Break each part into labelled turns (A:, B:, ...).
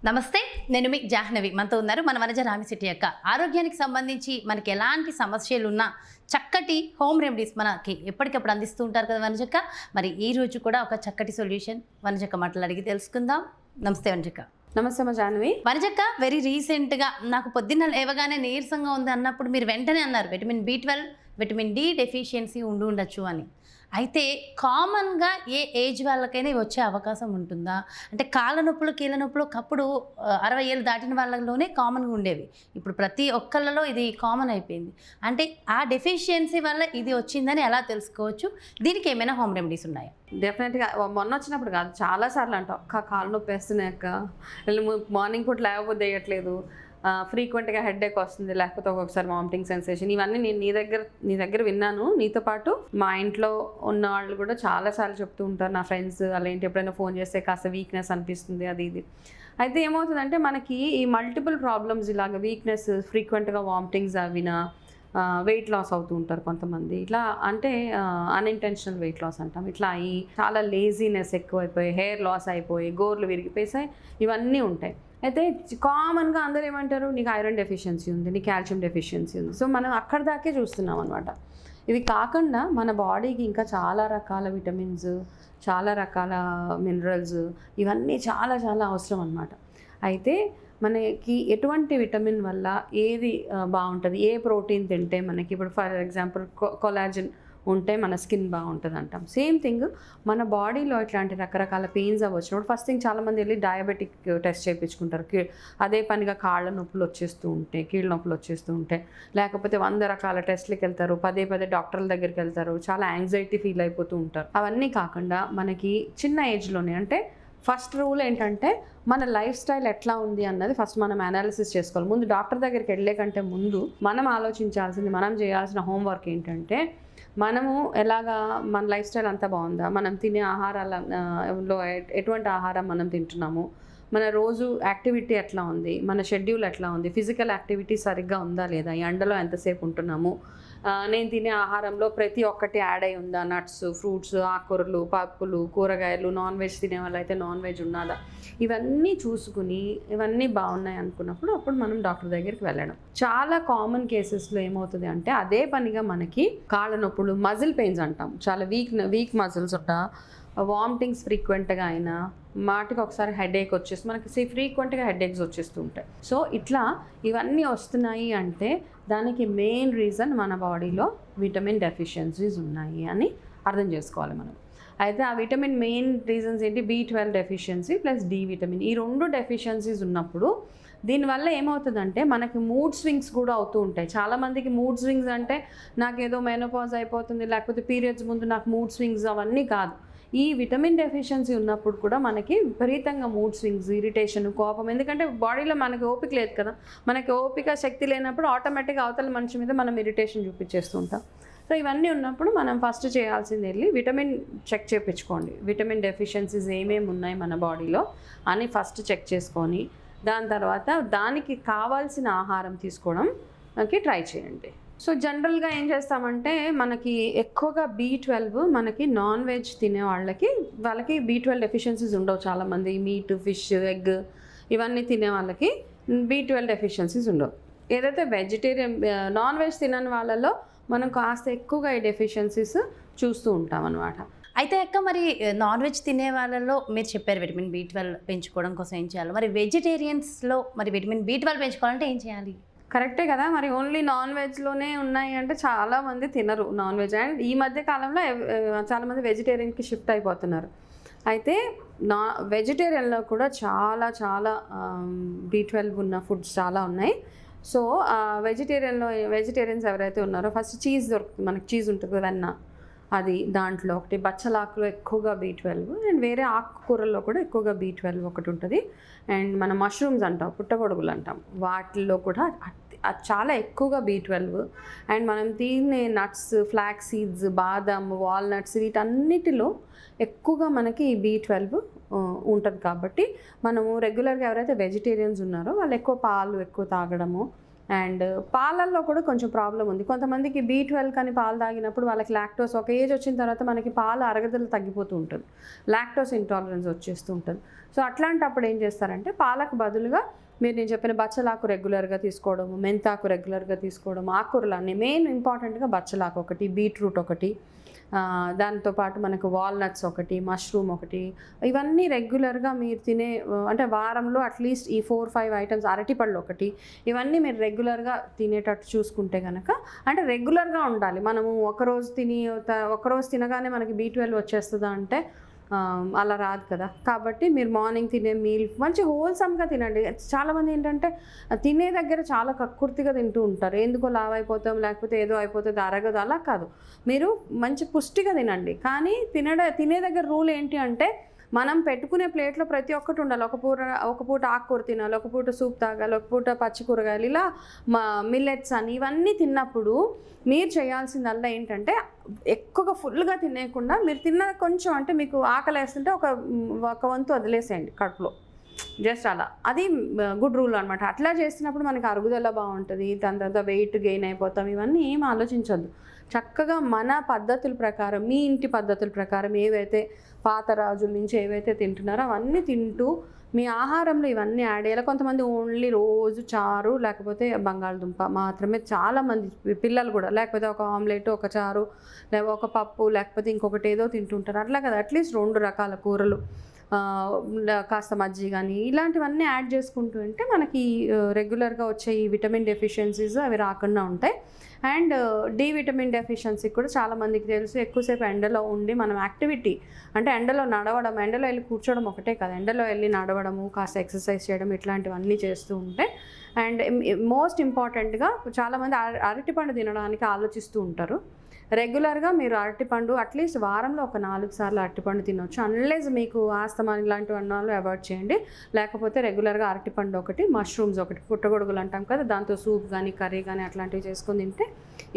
A: నమస్తే, నేను మీ జాహ్నవి. మనతో ఉన్నారు మన వనజ రామిశెట్టి యొక్క ఆరోగ్యానికి సంబంధించి మనకి ఎలాంటి సమస్యలు ఉన్నా చక్కటి హోమ్ రెమెడీస్ మనకి ఎప్పటికప్పుడు అందిస్తూ ఉంటారు కదా వనజక్క. మరి ఈ రోజు కూడా ఒక చక్కటి సొల్యూషన్ వనజక్క మాటలు అడిగి తెలుసుకుందాం. నమస్తే వనజక్క.
B: నమస్తే మా జాహ్నవి.
A: వనజక్క, వెరీ రీసెంట్గా నాకు పొద్దున్న లేవగానే నీరసంగా ఉంది అన్నప్పుడు మీరు వెంటనే అన్నారు vitamin B12, vitamin D deficiency ఉండొచ్చు అని. అయితే కామన్గా ఏ ఏజ్ వాళ్ళకైనా ఇవి వచ్చే అవకాశం ఉంటుందా? అంటే కాళ్ళ నొప్పులు, కీళ్ళ నొప్పులు ఒకప్పుడు 60 ఏళ్ళు దాటిన వాళ్ళలోనే కామన్గా ఉండేవి. ఇప్పుడు ప్రతి ఒక్కళ్ళలో ఇది కామన్ అయిపోయింది. అంటే ఆ డెఫిషియన్సీ వల్ల ఇది వచ్చిందని ఎలా తెలుసుకోవచ్చు? దీనికి ఏమైనా హోమ్ రెమెడీస్ ఉన్నాయా?
B: డెఫినెట్గా మొన్న వచ్చినప్పుడు కాదు, చాలాసార్లు అంటాం అక్క కాళ్ళు నొప్పి వేస్తున్నాయక్క, మార్నింగ్ పూట లేకపోతే వేయట్లేదు, ఫ్రీక్వెంట్గా హెడేక్ వస్తుంది, లేకపోతే ఒక్కొక్కసారి వామిటింగ్ సెన్సేషన్. ఇవన్నీ నేను నీ దగ్గర విన్నాను. నీతో పాటు మా ఇంట్లో ఉన్న వాళ్ళు కూడా చాలాసార్లు చెప్తూ ఉంటారు, నా ఫ్రెండ్స్ అలా ఏంటి ఎప్పుడైనా ఫోన్ చేస్తే కాస్త వీక్నెస్ అనిపిస్తుంది అది ఇది. అయితే ఏమవుతుందంటే మనకి ఈ మల్టిపుల్ ప్రాబ్లమ్స్ ఇలాగ వీక్నెస్, ఫ్రీక్వెంట్గా వామిటింగ్స్ అవినా, వెయిట్ లాస్ అవుతూ ఉంటారు కొంతమంది. ఇట్లా అంటే అన్ఇంటెన్షనల్ వెయిట్ లాస్ అంటాం. ఇట్లా అయ్యి చాలా లేజీనెస్ ఎక్కువైపోయి, హెయిర్ లాస్ అయిపోయి, గోర్లు విరిగిపోయి ఇవన్నీ ఉంటాయి. అయితే కామన్గా అందరూ ఏమంటారు, నీకు ఐరన్ డెఫిషియన్సీ ఉంది, నీకు కాల్షియం డెఫిషియన్సీ ఉంది. సో మనం అక్కడి దాకే చూస్తున్నాం అనమాట. ఇవి కాకుండా మన బాడీకి ఇంకా చాలా రకాల విటమిన్స్, చాలా రకాల మినరల్స్, ఇవన్నీ చాలా చాలా అవసరం అనమాట. అయితే మనకి ఎటువంటి విటమిన్ వల్ల ఏది బాగుంటుంది, ఏ ప్రోటీన్ తింటే మనకి, ఇప్పుడు ఫర్ ఎగ్జాంపుల్ కొలాజన్ ఉంటే మన స్కిన్ బాగుంటుంది అంటాం. సేమ్ థింగ్ మన బాడీలో ఇట్లాంటి రకరకాల పెయిన్స్ వచ్చినప్పుడు ఫస్ట్ థింగ్ చాలామంది వెళ్ళి డయాబెటిక్ టెస్ట్ చేయించుకుంటారు. అదే పనిగా కాళ్ళ నొప్పులు వచ్చేస్తూ ఉంటాయి, కీళ్ళ నొప్పులు వచ్చేస్తూ ఉంటాయి, లేకపోతే 100 రకాల టెస్ట్లకు వెళ్తారు, పదే డాక్టర్ల దగ్గరికి వెళ్తారు, చాలా యాంగ్జైటీ ఫీల్ అయిపోతూ ఉంటారు. అవన్నీ కాకుండా మనకి చిన్న ఏజ్లోనే, అంటే ఫస్ట్ రూల్ ఏంటంటే మన లైఫ్ స్టైల్ ఎట్లా ఉంది అన్నది ఫస్ట్ మనం అనాలిసిస్ చేసుకోవాలి. ముందు డాక్టర్ దగ్గరికి వెళ్ళే కంటే ముందు మనం ఆలోచించాల్సింది, మనం చేయాల్సిన హోంవర్క్ ఏంటంటే, మనము ఎలాగా మన లైఫ్ స్టైల్ అంతా బాగుందా, మనం తినే ఆహారాలలో ఎటువంటి ఆహారం మనం తింటున్నాము, మన రోజు యాక్టివిటీ ఎట్లా ఉంది, మన షెడ్యూల్ ఎట్లా ఉంది, ఫిజికల్ యాక్టివిటీ సరిగ్గా ఉందా లేదా, ఈ ఎండలో ఎంతసేపు ఉంటున్నాము, నేను తినే ఆహారంలో ప్రతి ఒక్కటి యాడ్ అయి ఉందా, నట్స్, ఫ్రూట్స్, ఆకుకూరలు, పప్పులు, కూరగాయలు, నాన్ వెజ్ తినే వాళ్ళైతే నాన్ వెజ్ ఉన్నదా, ఇవన్నీ చూసుకుని ఇవన్నీ బాగున్నాయి అనుకున్నప్పుడు అప్పుడు మనం డాక్టర్ దగ్గరికి వెళ్ళడం. చాలా కామన్ కేసెస్లో ఏమవుతుంది అంటే అదే పనిగా మనకి కాళ్ళ నొప్పులు, మజిల్ పెయిన్స్ అంటాం, చాలా వీక్ మజిల్స్ ఉంటా, వామిటింగ్స్ ఫ్రీక్వెంట్గా అయినా, మాటికి ఒకసారి హెడేక్ వచ్చేసి మనకి ఫ్రీక్వెంట్గా హెడేక్స్ వచ్చేస్తూ ఉంటాయి. సో ఇట్లా ఇవన్నీ వస్తున్నాయి అంటే దానికి మెయిన్ రీజన్ మన బాడీలో విటమిన్ డెఫిషియన్సీస్ ఉన్నాయి అని అర్థం చేసుకోవాలి మనం. అయితే ఆ విటమిన్ మెయిన్ రీజన్స్ ఏంటి, B12 deficiency plus D vitamin, ఈ 2 డెఫిషియన్సీస్ ఉన్నప్పుడు దీనివల్ల ఏమవుతుందంటే మనకి మూడ్ స్వింగ్స్ కూడా అవుతూ ఉంటాయి. చాలామందికి మూడ్ స్వింగ్స్ అంటే నాకేదో మెనోపాజ్ అయిపోతుంది, లేకపోతే పీరియడ్స్ ముందు నాకు మూడ్ స్వింగ్స్, అవన్నీ కాదు. ఈ విటమిన్ డెఫిషియన్సీ ఉన్నప్పుడు కూడా మనకి విపరీతంగా మూడ్ స్వింగ్స్, ఇరిటేషన్, కోపం. ఎందుకంటే బాడీలో మనకి ఓపిక లేదు కదా, మనకి ఓపిక శక్తి లేనప్పుడు ఆటోమేటిక్గా అవతల మనిషి మీద మనం ఇరిటేషన్ చూపించేస్తూ ఉంటాం. సో ఇవన్నీ ఉన్నప్పుడు మనం ఫస్ట్ చేయాల్సింది వెళ్ళి విటమిన్ చెక్ చేయించుకోండి. విటమిన్ డెఫిషియన్సీస్ ఏమేమి ఉన్నాయి మన బాడీలో అని ఫస్ట్ చెక్ చేసుకొని దాని తర్వాత దానికి కావాల్సిన ఆహారం తీసుకోవడానికి ట్రై చేయండి. సో జనరల్గా ఏం చేస్తామంటే మనకి ఎక్కువగా B12 మనకి నాన్ వెజ్ తినే వాళ్ళకి B12 డెఫిషియన్సీస్ ఉండవు. చాలామంది మీట్, ఫిష్, ఎగ్ ఇవన్నీ తినే వాళ్ళకి B12 డెఫిషియన్సీస్ ఉండవు. ఏదైతే వెజిటేరియన్, నాన్ వెజ్ తినని వాళ్ళలో మనం కాస్త ఎక్కువగా ఈ డెఫిషియన్సీస్ చూస్తూ ఉంటాం అనమాట.
A: అయితే అక్క, మరి నాన్ వెజ్ తినే వాళ్ళలో మీరు చెప్పారు విటమిన్ B12 పెంచుకోవడం కోసం ఏం చేయాలి, మరి వెజిటేరియన్స్లో మరి విటమిన్ B12 పెంచుకోవాలంటే ఏం చేయాలి?
B: కరెక్టే కదా, మరి ఓన్లీ నాన్ వెజ్లోనే ఉన్నాయి అంటే చాలామంది తినరు నాన్ వెజ్. అండ్ ఈ మధ్య కాలంలో చాలామంది వెజిటేరియన్కి షిఫ్ట్ అయిపోతున్నారు. అయితే వెజిటేరియన్లో కూడా చాలా చాలా B12 ఉన్న ఫుడ్స్ చాలా ఉన్నాయి. సో వెజిటేరియన్స్ ఎవరైతే ఉన్నారో ఫస్ట్ చీజ్ దొరుకుతుంది, మనకి చీజ్ ఉంటుంది వెన్న, అది దాంట్లో ఒకటి. బచ్చలాకులో ఎక్కువగా B12, అండ్ వేరే ఆకుకూరల్లో కూడా ఎక్కువగా B12 ఒకటి ఉంటుంది. అండ్ మన మష్రూమ్స్ అంటాం, పుట్టగొడుగులు అంటాం, వాటిల్లో కూడా అది చాలా ఎక్కువగా B12. అండ్ మనం తినే నట్స్, ఫ్లాక్స్ సీడ్స్, బాదం, వాల్నట్స్, వీటన్నిటిలో ఎక్కువగా మనకి B12 ఉంటుంది. కాబట్టి మనము రెగ్యులర్గా ఎవరైతే వెజిటేరియన్స్ ఉన్నారో వాళ్ళు ఎక్కువ పాలు ఎక్కువ తాగడము, అండ్ పాలల్లో కూడా కొంచెం ప్రాబ్లం ఉంది. కొంతమందికి B12 కానీ పాలు తాగినప్పుడు వాళ్ళకి లాక్టోస్ ఒక ఏజ్ వచ్చిన తర్వాత మనకి పాలు అరగదలు తగ్గిపోతూ ఉంటుంది, లాక్టోస్ ఇంటాలరెన్స్ వచ్చేస్తూ ఉంటుంది. సో అట్లాంటప్పుడు ఏం చేస్తారంటే పాలకు బదులుగా నేను చెప్పిన బచ్చలాకు రెగ్యులర్గా తీసుకోవడము, మెంతాకు రెగ్యులర్గా తీసుకోవడం, ఆకుకూరలు అన్నీ మెయిన్ ఇంపార్టెంట్గా బచ్చలాకు ఒకటి, బీట్రూట్ ఒకటి, దాంతోపాటు మనకు వాల్నట్స్ ఒకటి, మష్రూమ్ ఒకటి, ఇవన్నీ రెగ్యులర్గా మీరు తినే అంటే వారంలో అట్లీస్ట్ ఈ 4-5 ఐటమ్స్, అరటిపళ్ళు ఒకటి, ఇవన్నీ మీరు రెగ్యులర్గా తినేటట్టు చూసుకుంటే కనుక, అంటే రెగ్యులర్గా ఉండాలి. మనము ఒకరోజు తినగానే మనకి B12 వచ్చేస్తుందా అంటే అలా రాదు కదా. కాబట్టి మీరు మార్నింగ్ తినే మీల్ మంచి హోల్సమ్గా తినండి. చాలామంది ఏంటంటే తినే దగ్గర చాలా కక్కుర్తిగా తింటూ ఉంటారు, ఎందుకో లావ్ అయిపోతాం లేకపోతే ఏదో అయిపోతుంది అరగదు, అలా కాదు. మీరు మంచి పుష్టిగా తినండి. కానీ తినే దగ్గర రూల్ ఏంటి అంటే మనం పెట్టుకునే ప్లేట్లో ప్రతి ఒక్కటి ఉండాలి. ఒక పూట ఆకుకూర తినాలి, ఒక పూట సూప్ తాగాలి, ఒక పూట పచ్చి కూరగాయలు, ఇలా మిల్లెట్స్ అని ఇవన్నీ తిన్నప్పుడు మీరు చేయాల్సిందల్లా ఏంటంటే ఎక్కువగా ఫుల్గా తినేయకుండా మీరు తిన్న కొంచెం అంటే మీకు ఆకలి వేస్తుంటే ఒక వంతు వదిలేసేయండి కడుపులో, జస్ట్ అలా. అది గుడ్ రూల్ అనమాట. అట్లా చేస్తున్నప్పుడు మనకి అరుగుదల బాగుంటుంది, దాని తర్వాత వెయిట్ గెయిన్ అయిపోతాం, ఇవన్నీ ఏం ఆలోచించద్దు. చక్కగా మన పద్ధతుల ప్రకారం, మీ ఇంటి పద్ధతుల ప్రకారం ఏవైతే పాత రాజుల నుంచి ఏవైతే తింటున్నారో అవన్నీ తింటూ మీ ఆహారంలో ఇవన్నీ యాడ్ చేయాలి. కొంతమంది ఓన్లీ రోజు చారు లేకపోతే బంగాళదుంప మాత్రమే, చాలామంది పిల్లలు కూడా, లేకపోతే ఒక ఆమ్లెట్, ఒక చారు, లేకపోతే ఒక పప్పు, లేకపోతే ఇంకొకటి ఏదో తింటుంటారు. అట్లా కదా, అట్లీస్ట్ 2 రకాల కూరలు, కాస్త మజ్జిగ కానీ ఇలాంటివన్నీ యాడ్ చేసుకుంటూ ఉంటే మనకి రెగ్యులర్గా వచ్చే ఈ విటమిన్ డెఫిషియన్సీస్ అవి రాకుండా ఉంటాయి. అండ్ డి విటమిన్ డెఫిషియన్సీ కూడా చాలామందికి తెలుసు. ఎక్కువసేపు ఎండలో ఉండి మనం యాక్టివిటీ అంటే ఎండలో నడవడం, ఎండలో వెళ్ళి కూర్చోవడం ఒకటే కాదు, ఎండలో వెళ్ళి నడవడము, కాస్త ఎక్సర్సైజ్ చేయడం, ఇట్లాంటివన్నీ చేస్తూ ఉంటే. అండ్ మోస్ట్ ఇంపార్టెంట్గా చాలామంది అరటిపండు తినడానికి ఆలోచిస్తూ ఉంటారు. రెగ్యులర్గా మీరు అరటిపండు అట్లీస్ట్ వారంలో ఒక 4 సార్లు అరటిపండు తినొచ్చు, అన్లెస్ మీకు ఆస్తమా ఇలాంటివి అన్నాళ్ళు అవాయిడ్ చేయండి. లేకపోతే రెగ్యులర్గా అరటిపండు ఒకటి, మష్రూమ్స్ ఒకటి, పుట్టగొడుగులు అంటాం కదా, దాంతో సూప్ కానీ కర్రీ కానీ అట్లాంటివి చేసుకొని తింటే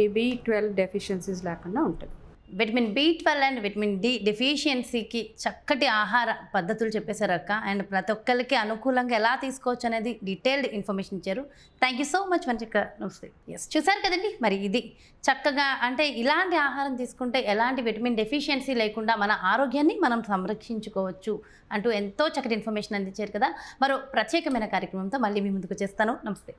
B: ఈ B12 డెఫిషియన్సీస్ లేకుండా ఉంటుంది.
A: Vitamin B12 and vitamin D డెఫిషియన్సీకి చక్కటి ఆహార పద్ధతులు చెప్పేశారు అక్క. అండ్ ప్రతి ఒక్కరికి అనుకూలంగా ఎలా తీసుకోవచ్చు అనేది డీటెయిల్డ్ ఇన్ఫర్మేషన్ ఇచ్చారు. థ్యాంక్ యూ సో మచ్ మంచిగా. నమస్తే. ఎస్, చూసారు కదండి, మరి ఇది చక్కగా అంటే ఇలాంటి ఆహారం తీసుకుంటే ఎలాంటి విటమిన్ డెఫిషియన్సీ లేకుండా మన ఆరోగ్యాన్ని మనం సంరక్షించుకోవచ్చు అంటూ ఎంతో చక్కటి ఇన్ఫర్మేషన్ అందించారు కదా. మరో ప్రత్యేకమైన కార్యక్రమంతో మళ్ళీ మీ ముందుకు చేస్తాను. నమస్తే.